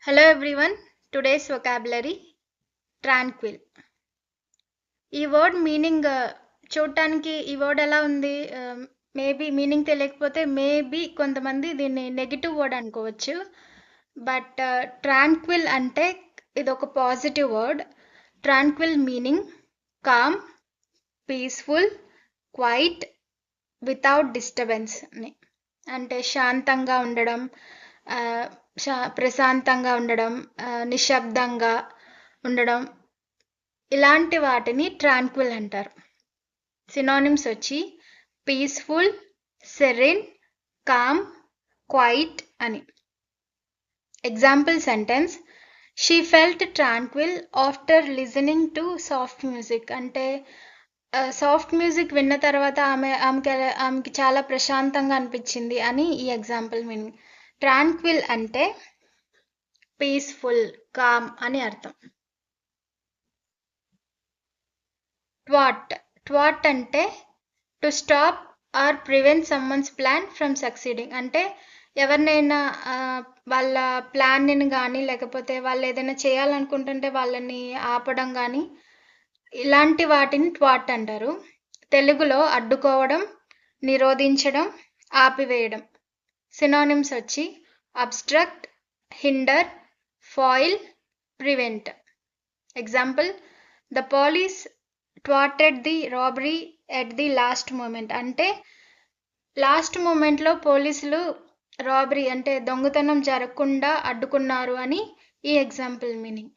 Hello everyone. Today's vocabulary tranquil. ఈ word meaning చూడటానికి ఈ వర్డ్ ఎలా ఉంది? మేబీ మీనింగ్ తెలియకపోతే మేబీ కొంతమంది దీన్ని నెగెటివ్ వర్డ్ అనుకోవచ్చు. బట్ ట్రాంక్విల్ అంటే ఇది ఒక positive word. Tranquil meaning calm, peaceful, quiet, without disturbance అని. అంటే శాంతంగా ఉండడం, ప్రశాంతంగా ఉండడం, నిశ్శబ్దంగా ఉండడం, ఇలాంటి వాటిని ట్రాంక్విల్ అంటారు. సినానిమ్స్ వచ్చి పీస్ఫుల్, సెరెన్, కామ్, క్వైట్ అని. Example sentence, she felt tranquil after listening to soft music. అంటే సాఫ్ట్ మ్యూజిక్ విన్న తర్వాత ఆమెకి చాలా ప్రశాంతంగా అనిపించింది అని ఈ ఎగ్జాంపుల్ మీనింగ్. ట్రాంక్విల్ అంటే పీస్ఫుల్, కామ్ అని అర్థం. ట్వాట్ అంటే to stop or prevent someone's plan from succeeding. అంటే ఎవరినైనా వాళ్ళ ప్లాన్ని కానీ లేకపోతే వాళ్ళు ఏదైనా చేయాలనుకుంటుంటే వాళ్ళని ఆపడం కానీ ఇలాంటి వాటిని ట్వాట్ అంటారు. తెలుగులో అడ్డుకోవడం, నిరోధించడం, ఆపివేయడం. సినానిమ్స్ వచ్చి obstruct, hinder, foil, prevent. Example, the police ట్వాటెడ్ the robbery at the last moment. అంటే లాస్ట్ మూమెంట్లో పోలీసులు రాబరీ అంటే దొంగతనం జరగకుండా అడ్డుకున్నారు అని ఈ ఎగ్జాంపుల్ మీనింగ్.